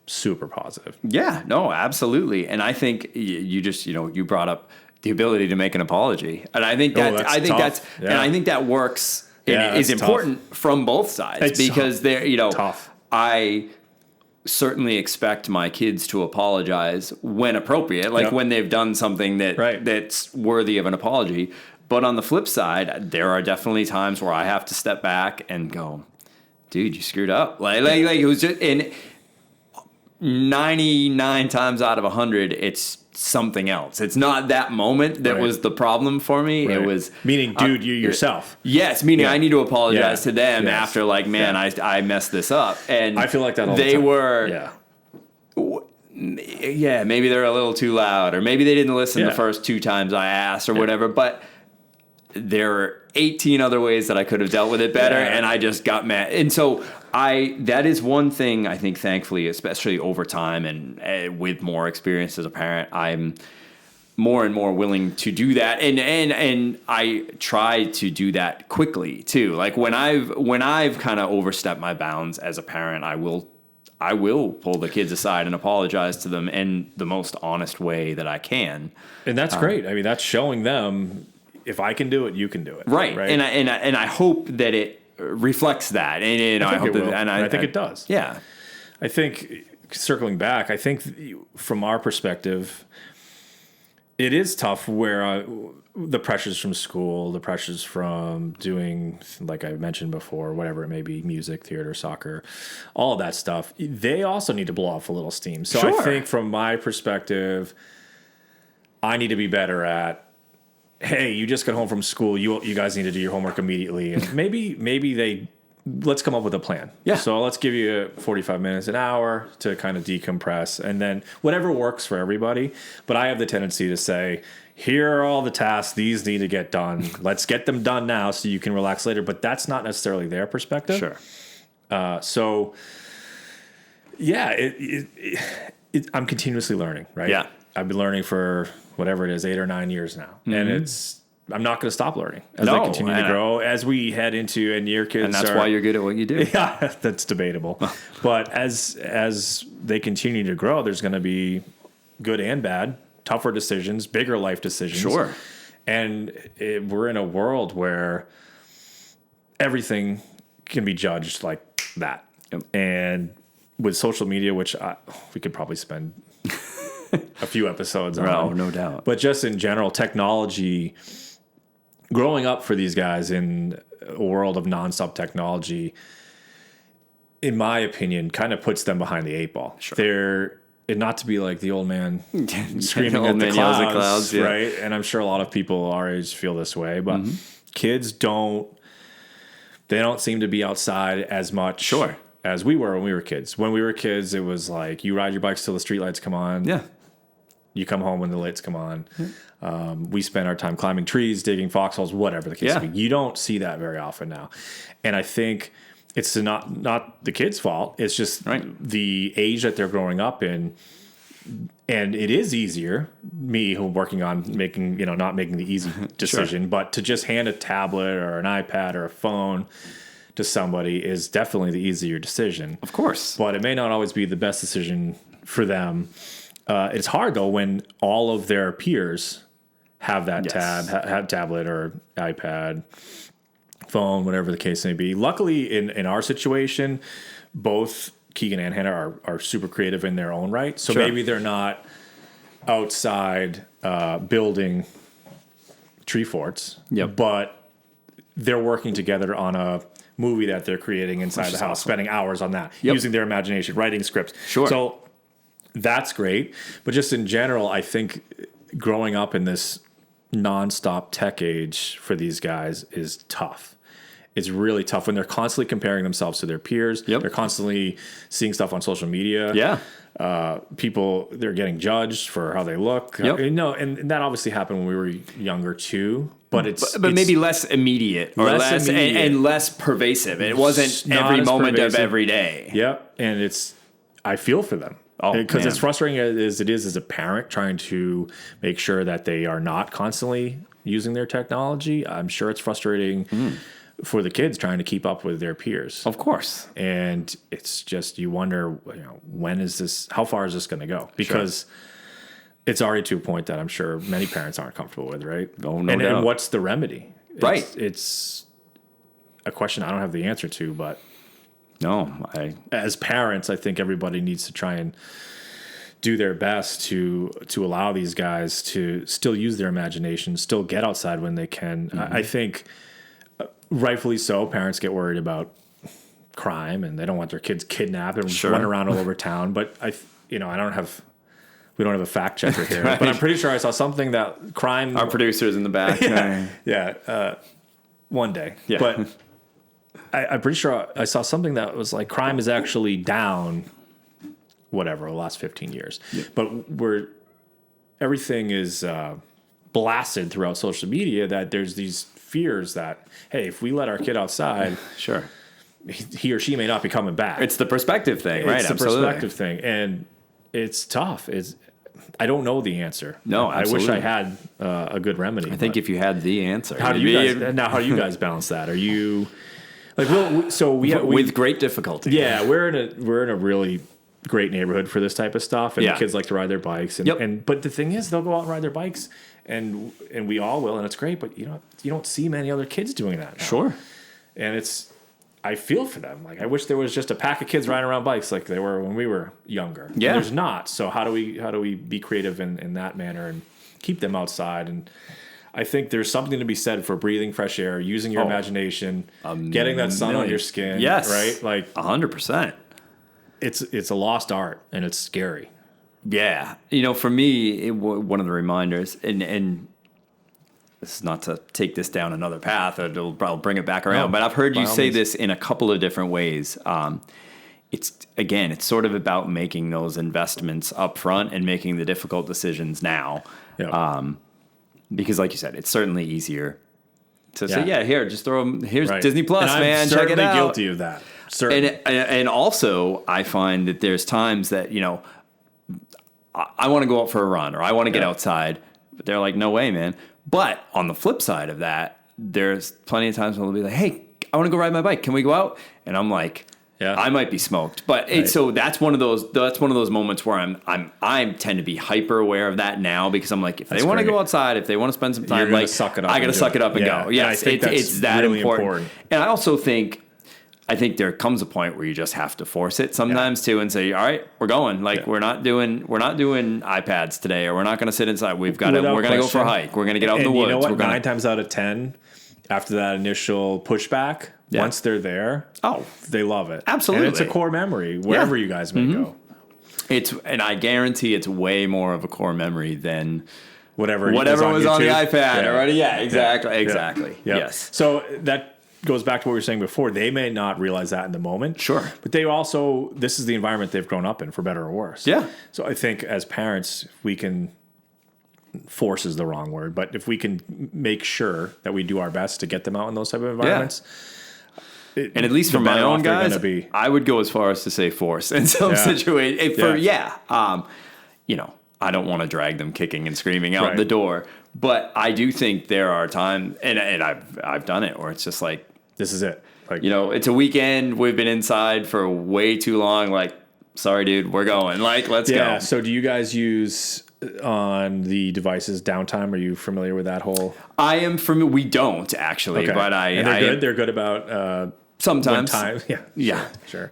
super positive. Yeah, no, absolutely. And I think you just, you brought up the ability to make an apology. And I think that's tough. and I think that works Yeah, and is that's important from both sides It's because they're, tough. I certainly expect my kids to apologize when appropriate, like Yep. when they've done something that's worthy of an apology. But on the flip side, there are definitely times where I have to step back and go, dude, you screwed up. Like it was just in 99 times out of 100, it's something else. It's not that moment that Right. was the problem for me. Right. It was meaning, dude, you yourself. Yes, meaning Yeah. I need to apologize Yeah. to them Yes. after I messed this up. And I feel like that all they the time. were maybe they're a little too loud, or maybe they didn't listen the Yeah. first 2 times I asked or whatever, but there are 18 other ways that I could have dealt with it better, and I just got mad. And so that is one thing I think, thankfully, especially over time and with more experience as a parent, I'm more and more willing to do that, and I try to do that quickly too. Like when I've kind of overstepped my bounds as a parent, I will pull the kids aside and apologize to them in the most honest way that I can. And that's great. I mean, that's showing them if I can do it, you can do it. Right. And I hope that it reflects that. And I think I hope it will. that, and I think it does. Yeah. I think circling back, I think from our perspective, it is tough where the pressures from school, the pressures from doing, like I mentioned before, whatever it may be, music, theater, soccer, all of that stuff, they also need to blow off a little steam. So Sure. I think from my perspective, I need to be better at, hey, you just got home from school. You guys need to do your homework immediately. And maybe let's come up with a plan. Yeah. So let's give you 45 minutes, an hour to kind of decompress, and then whatever works for everybody. But I have the tendency to say, here are all the tasks. These need to get done. Let's get them done now so you can relax later. But that's not necessarily their perspective. Sure. So yeah, I'm continuously learning, right? Yeah. I've been learning for whatever it is, 8 or 9 years now. And I'm not going to stop learning as No, I continue to grow, as we head into, and your kids And that's why you're good at what you do. yeah, that's debatable. But as they continue to grow, there's going to be good and bad, tougher decisions, bigger life decisions. Sure. And we're in a world where everything can be judged like that. Yep. And with social media, which we could probably spend a few episodes on. Oh, no doubt. But just in general, technology, growing up for these guys in a world of nonstop technology, in my opinion, kind of puts them behind the eight ball. Sure. They're, and not to be like the old man screaming Old at the man yells clouds, at clouds, yeah. right? And I'm sure a lot of people our age feel this way, but kids don't seem to be outside as much Sure. as we were when we were kids. When we were kids, it was like you ride your bikes till the streetlights come on. Yeah. You come home when the lights come on. We spend our time climbing trees, digging foxholes, whatever the case may be. You don't see that very often now. And I think it's not the kids' fault. It's just the age that they're growing up in. And it is easier, me who working on making, not making the easy decision, but to just hand a tablet or an iPad or a phone to somebody is definitely the easier decision. Of course. But it may not always be the best decision for them. It's hard though when all of their peers have that have tablet or iPad, phone, whatever the case may be. Luckily, in our situation, both Keegan and Hannah are super creative in their own right. So maybe they're not outside building tree forts, but they're working together on a movie that they're creating inside the house, spending hours on that, using their imagination, writing scripts. Sure. So that's great. But just in general, I think growing up in this nonstop tech age for these guys is tough. It's really tough when they're constantly comparing themselves to their peers. They're constantly seeing stuff on social media. People, they're getting judged for how they look. And that obviously happened when we were younger too. But it's maybe less immediate or less immediate. And less pervasive. It wasn't every moment of every day. Yep. And I feel for them. Because as frustrating as it is as a parent trying to make sure that they are not constantly using their technology, I'm sure it's frustrating for the kids trying to keep up with their peers. Of course. And it's just, you wonder, how far is this going to go? Because it's already to a point that I'm sure many parents aren't comfortable with, right? Oh, no doubt. And what's the remedy? Right. It's a question I don't have the answer to, but as parents, I think everybody needs to try and do their best to allow these guys to still use their imagination, still get outside when they can. I think rightfully so, parents get worried about crime and they don't want their kids kidnapped and run around all over town. But we don't have a fact checker here, but I'm pretty sure I saw something that crime. Our producer's in the back. One day, but. I'm pretty sure I saw something that was like crime is actually down, the last 15 years. But everything is blasted throughout social media that there's these fears that, hey, if we let our kid outside, he or she may not be coming back. It's the perspective thing, right? It's the perspective thing. And it's tough. I don't know the answer. No, absolutely. I wish I had a good remedy. I think if you had the answer. How do you guys balance that? Are you... with great difficulty. Yeah, we're in a really great neighborhood for this type of stuff, and the kids like to ride their bikes. But the thing is, they'll go out and ride their bikes, and we all will, and it's great. But you don't see many other kids doing that now. Sure. And I feel for them. Like I wish there was just a pack of kids riding around bikes like they were when we were younger. Yeah. And there's not. So how do we be creative in that manner and keep them outside? And I think there's something to be said for breathing fresh air, using your imagination, getting that sun on your skin. Yes. Right? Like 100%. It's a lost art and it's scary. Yeah. For me, one of the reminders, and this is not to take this down another path, I'll bring it back around, but I've heard you say this in a couple of different ways. It's sort of about making those investments up front and making the difficult decisions now. Yeah. Because like you said, it's certainly easier to say, here, just here's Disney Plus, and man, check it out. I'm guilty of that. Certainly. And also, I find that there's times that, I want to go out for a run or I want to get outside, but they're like, no way, man. But on the flip side of that, there's plenty of times when they'll be like, hey, I want to go ride my bike. Can we go out? And I'm like, I might be smoked. But so that's one of those moments where I tend to be hyper aware of that now because I'm like, if they want to go outside, if they want to spend some time, like suck it up I got to suck it up and go. Yes, it's that really important. And I also think I think there comes a point where you just have to force it sometimes too, and say, all right, we're going. Like we're not doing iPads today, or we're not going to sit inside. We're going to go for a hike. We're going to get out in the woods. You know what? 9 times out of 10, after that initial pushback, once they're there, they love it. Absolutely. And it's a core memory wherever you guys may go. And I guarantee it's way more of a core memory than whatever was on the iPad already. Yeah, exactly. Yeah. Yes. So that goes back to what we were saying before. They may not realize that in the moment. Sure. But they also, this is the environment they've grown up in, for better or worse. Yeah. So I think as parents, we can, force is the wrong word, but if we can make sure that we do our best to get them out in those type of environments. And at least for my own guys, I would go as far as to say force in some situations. You know, I don't want to drag them kicking and screaming out the door, but I do think there are times, and I've done it, where it's just like, this is it. Like, you know, it's a weekend. We've been inside for way too long. Like, sorry, dude, we're going. Like, let's go. Yeah. So do you guys use on the devices downtime? Are you familiar with that whole? I am familiar. We don't actually, but and they're good. They're good about sometimes. Time. Yeah. Sure.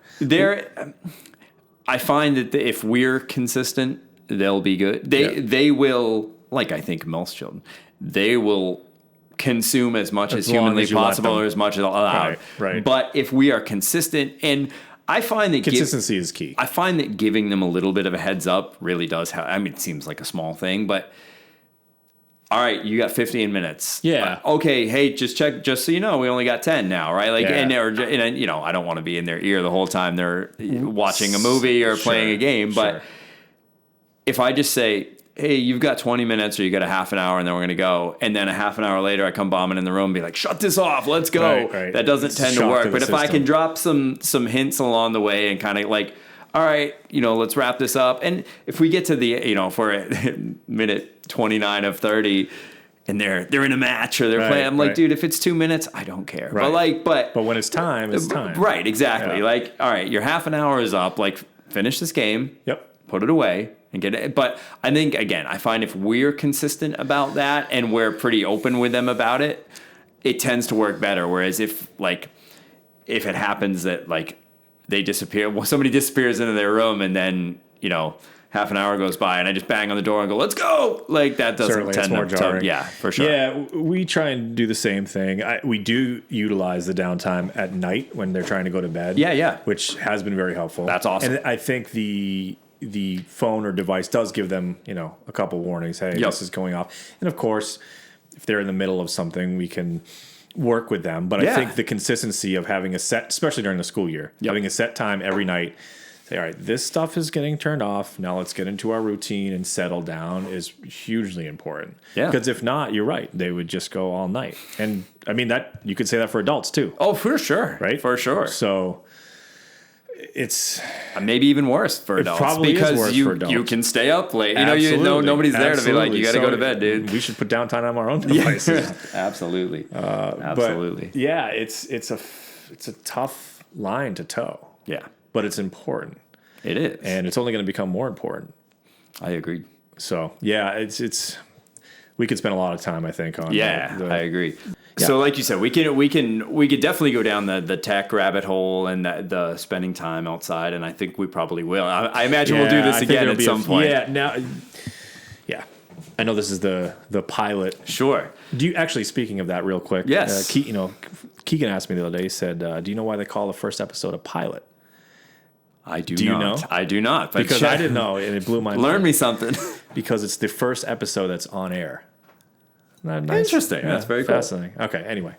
I find that if we're consistent, they'll be good. They will, like I think most children, they will consume as much as humanly possible, or as much as allowed. Right. But if we are consistent, and I find that consistency is key. I find that giving them a little bit of a heads up really does help. I mean, it seems like a small thing, but all right, you got 15 minutes. Yeah. Okay. Hey, just check. Just so you know, we only got 10 now, right? Like, and you know, I don't want to be in their ear the whole time they're watching a movie or playing a game, but if I just say, hey, you've got 20 minutes or you got a half an hour and then we're going to go. And then a half an hour later, I come bombing in the room and be like, shut this off. Let's go. Right. That doesn't tend to work. But if I can drop some hints along the way and kind of like, all right, you know, let's wrap this up. And if we get to the, you know, for a minute 29 of 30 and they're in a match or they're playing, I'm like, dude, if it's 2 minutes, I don't care. Right. But when it's time, it's time. Right. Exactly. Yeah. Like, all right, your half an hour is up. Like, finish this game. Yep. Put it away. And get it. But I think, again, I find if we're consistent about that and we're pretty open with them about it, it tends to work better. Whereas if it happens that like they disappear, well, somebody disappears into their room and then, you know, half an hour goes by and I just bang on the door and go, let's go. Like that doesn't tend to, yeah, for sure. Yeah, we try and do the same thing. We do utilize the downtime at night when they're trying to go to bed. Yeah. Which has been very helpful. That's awesome. And I think the phone or device does give them, you know, a couple warnings. Hey, this is going off. And of course, if they're in the middle of something, we can work with them. But I think the consistency of having a set, especially during the school year, having a set time every night, say, all right, this stuff is getting turned off. Now let's get into our routine and settle down is hugely important. Yeah. Because if not, you're right. They would just go all night. And I mean, that you could say that for adults too. Oh, for sure. Right? For sure. So it's maybe even worse for adults. Probably because is worse for adults. You can stay up late. You know, nobody's there to be like, you got to go to bed, dude. We should put downtime on our own devices. Absolutely. Absolutely. But yeah, it's a tough line to toe. Yeah. But it's important. It is. And it's only going to become more important. I agree. So yeah, it's we could spend a lot of time, I think, on I agree. Yeah. So like you said, we could definitely go down the tech rabbit hole and the spending time outside, and I think we probably will. I imagine we'll do this again at some point. I know this is the pilot. Sure. Do you actually, speaking of that real quick? Yes. Keegan asked me the other day, he said, do you know why they call the first episode a pilot? I do not. You know? I do not. But because I didn't know, and it blew my mind. Learn me something. Because it's the first episode that's on air. Nice. Interesting. Yeah, that's very fascinating. Cool. Okay, anyway.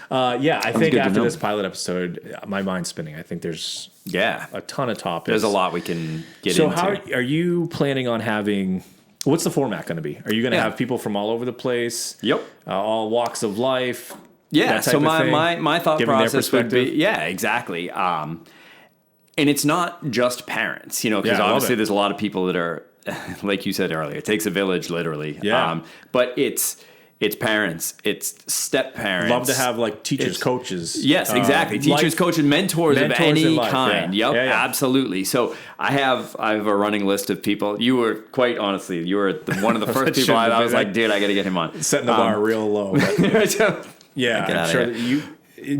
I think after this pilot episode, my mind's spinning. I think there's a ton of topics. There's a lot we can get into. So how are you planning on having... What's the format going to be? Are you going to have people from all over the place? Yep. All walks of life? Yeah, so my thought process would be... Yeah, exactly. And it's not just parents, because obviously there's a lot of people that are, like you said earlier, it takes a village, literally. Yeah. But it's parents, it's step parents. Love to have like teachers, coaches. Yes, exactly. Teachers, coaches, mentors of any kind. Yeah. Yep, absolutely. So I have a running list of people. You were one of the first people I was like, dude, I got to get him on. Setting the bar real low. Yeah, I'm sure that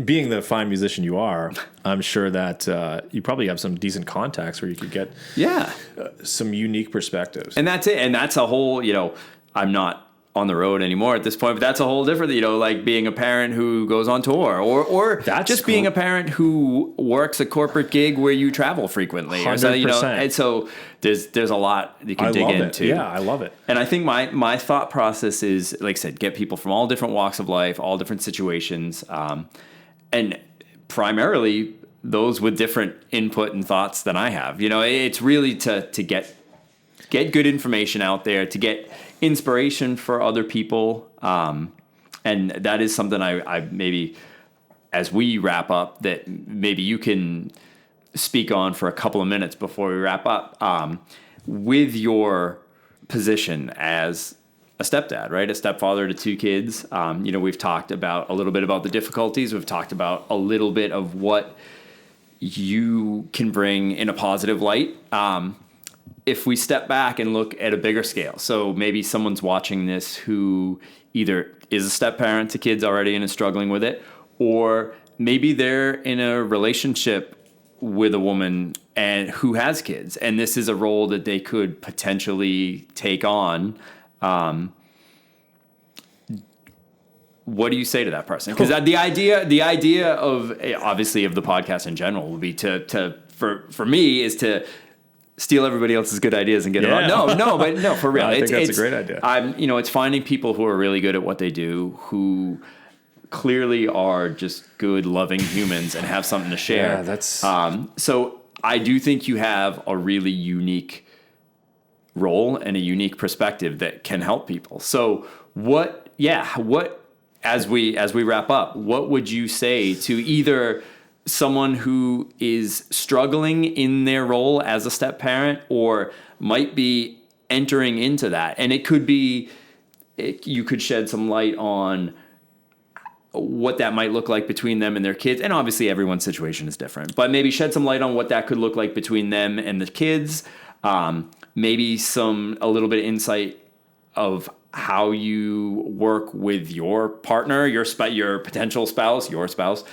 being the fine musician you are, I'm sure that you probably have some decent contacts where you could get some unique perspectives. And that's it. And that's a whole, I'm not on the road anymore at this point, but that's a whole different, like being a parent who goes on tour or That's just cool. being a parent who works a corporate gig where you travel frequently. Or so, 100%. And so there's a lot you can dig into. Yeah, I love it. And I think my thought process is, like I said, get people from all different walks of life, all different situations, and primarily those with different input and thoughts than I have. It's really to get good information out there, to get inspiration for other people. And that is something I maybe, as we wrap up, that maybe you can speak on for a couple of minutes before we wrap up, with your position as a stepdad, right? A stepfather to 2 kids. We've talked about a little bit about the difficulties. We've talked about a little bit of what you can bring in a positive light. If we step back and look at a bigger scale, so maybe someone's watching this who either is a step parent to kids already and is struggling with it, or maybe they're in a relationship with a woman and who has kids, and this is a role that they could potentially take on. What do you say to that person? Because the idea of obviously of the podcast in general would be for me is to steal everybody else's good ideas and get it on. No, for real. I think that's a great idea. It's finding people who are really good at what they do, who clearly are just good, loving humans and have something to share. Yeah, that's. So I do think you have a really unique role and a unique perspective that can help people. So what as we wrap up, what would you say to either someone who is struggling in their role as a step parent or might be entering into that? And it could be, you could shed some light on what that might look like between them and their kids. And obviously everyone's situation is different, but maybe shed some light on what that could look like between them and the kids. Maybe a little bit of insight of how you work with your partner, your potential spouse, your spouse,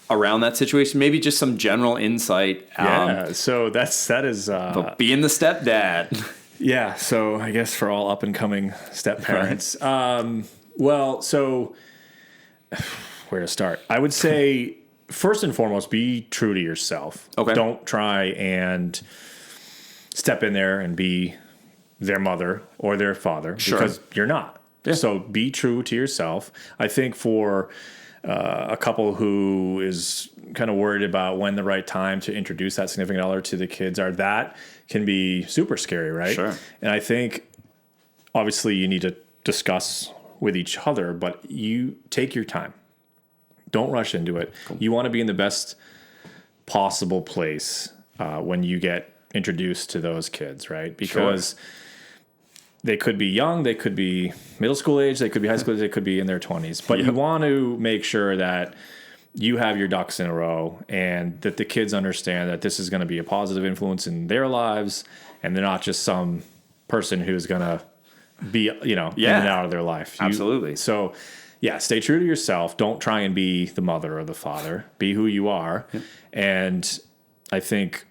around that situation. Maybe just some general insight. So that is But being the stepdad. Yeah, so I guess for all up and coming step parents. Well, so where to start? I would say first and foremost, be true to yourself. Okay. Don't try and step in there and be their mother or their father because you're not. Yeah. So be true to yourself. I think for a couple who is kind of worried about when the right time to introduce that significant other to the kids that can be super scary, right? Sure. And I think obviously you need to discuss with each other, but you take your time. Don't rush into it. Cool. You want to be in the best possible place when you get introduced to those kids, right? Because they could be young, they could be middle school age, they could be high school age, they could be in their 20s. But you want to make sure that you have your ducks in a row and that the kids understand that this is going to be a positive influence in their lives and they're not just some person who's going to be, in and out of their life. Absolutely. So, stay true to yourself. Don't try and be the mother or the father. Be who you are. Yep. And I think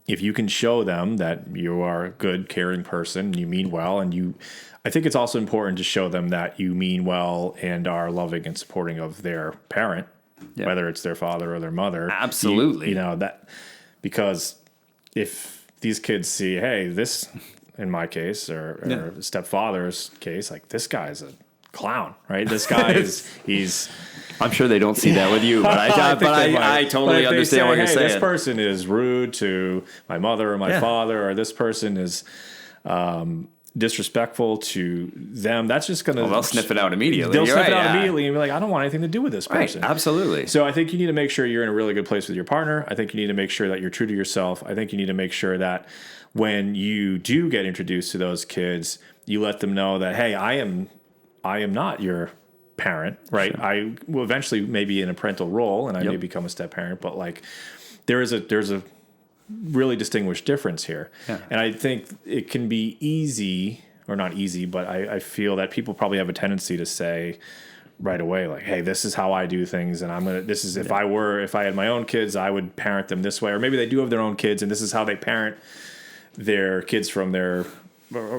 if you can show them that you are a good, caring person, and you mean well, I think it's also important to show them that you mean well and are loving and supporting of their parent, whether it's their father or their mother. Absolutely. That because if these kids see, hey, this, in my case, or stepfather's case, like this guy's a clown, right? This guy he's. I'm sure they don't see that with you, but I totally understand what you're saying. This person is rude to my mother or my father, or this person is disrespectful to them. That's just going to... they'll sniff it out immediately. They'll sniff it out immediately and be like, I don't want anything to do with this person. Right, absolutely. So I think you need to make sure you're in a really good place with your partner. I think you need to make sure that you're true to yourself. I think you need to make sure that when you do get introduced to those kids, you let them know that, hey, I am not your parent, right? Sure. I will eventually maybe in a parental role and I may become a step parent, but like there's a really distinguished difference here. Yeah. And I think it can be easy, or not easy, but I feel that people probably have a tendency to say, right away, like, hey, this is how I do things, and if I had my own kids, I would parent them this way, or maybe they do have their own kids, and this is how they parent their kids from their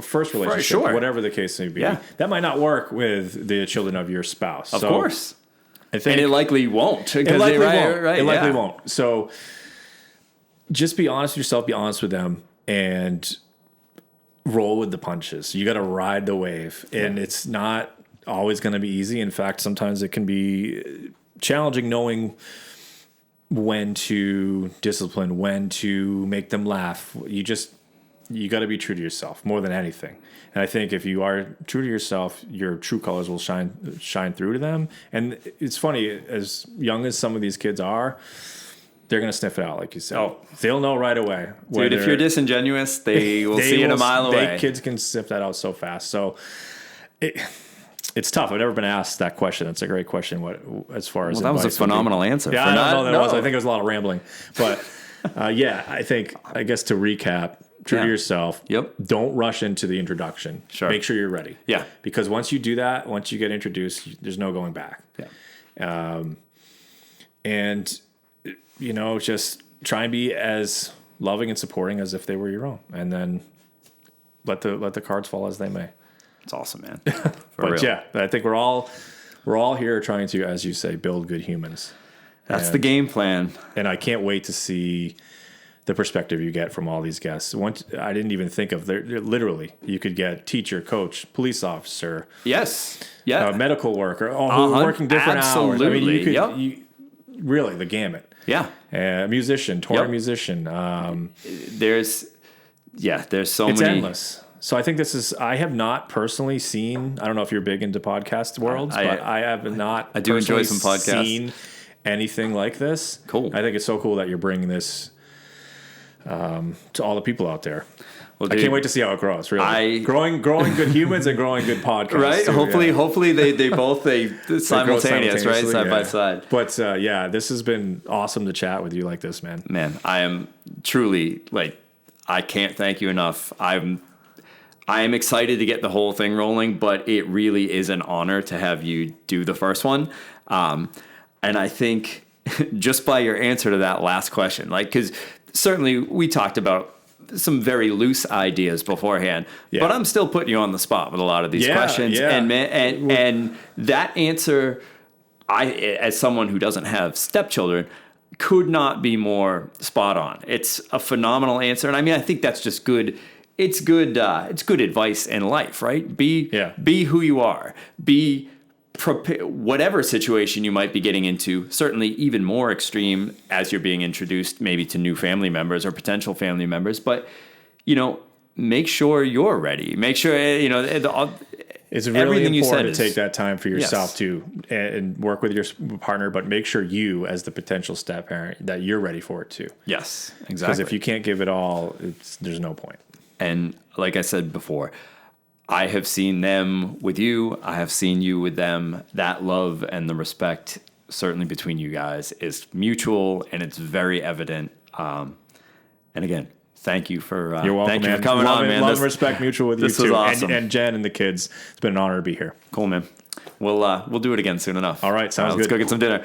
first relationship, sure. whatever the case may be. Yeah. That might not work with the children of your spouse. Of course. I think And it likely won't. it likely won't. Right, it likely won't. So just be honest with yourself, be honest with them, and roll with the punches. You got to ride the wave, and it's not always going to be easy. In fact, sometimes it can be challenging knowing when to discipline, when to make them laugh. You got to be true to yourself more than anything. And I think if you are true to yourself, your true colors will shine through to them. And it's funny, as young as some of these kids are, they're going to sniff it out, like you said. Oh. They'll know right away. Dude, if you're disingenuous, they will see it a mile away. Kids can sniff that out so fast. So it's tough. I've never been asked that question. That's a great question. As far as that was a phenomenal answer. Yeah, I don't know that it was. I think it was a lot of rambling. But I guess to recap, true to yourself. Yep. Don't rush into the introduction. Sure. Make sure you're ready. Yeah. Because once you do that, once you get introduced, there's no going back. Yeah. And just try and be as loving and supporting as if they were your own, and then let the cards fall as they may. It's awesome, man. But real. Yeah, I think we're all here trying to, as you say, build good humans. That's the game plan. And I can't wait to see the perspective you get from all these guests. I didn't even think of literally. You could get teacher, coach, police officer, yes, yeah, medical worker, working different hours. I mean, you really the gamut. Yeah, musician, touring musician. There's so it's many. Endless. So I think I have not personally seen, I don't know if you're big into podcast worlds, but I have not. I do enjoy some podcasts. Seen anything like this. Cool. I think it's so cool that you're bringing this to all the people out there. Well, I can't wait to see how it grows. Really, growing good humans and growing good podcasts. Right. Too, hopefully they both simultaneous, right, side by side. But this has been awesome to chat with you like this, man. Man, I am truly I can't thank you enough. I am excited to get the whole thing rolling, but it really is an honor to have you do the first one. And I think just by your answer to that last question, because certainly we talked about some very loose ideas beforehand, but I'm still putting you on the spot with a lot of these questions. Yeah. And that answer, as someone who doesn't have stepchildren, could not be more spot on. It's a phenomenal answer. And I mean, I think that's just good. It's good advice in life, right? Be who you are. Be whatever situation you might be getting into, certainly even more extreme as you're being introduced maybe to new family members or potential family members, but make sure you're ready. Make sure it's really important to take that time for yourself too, and work with your partner, but make sure you, as the potential step parent, that you're ready for it too. Yes, exactly. Because if you can't give it all, there's no point. And like I said before, I have seen them with you. I have seen you with them. That love and the respect, certainly between you guys, is mutual and it's very evident. And again, thank you for you're welcome, thank you man. for coming on, man. Love and respect mutual with you this was too, awesome. and Jen and the kids. It's been an honor to be here. Cool, man. We'll do it again soon enough. All right, sounds good. Let's go get some dinner.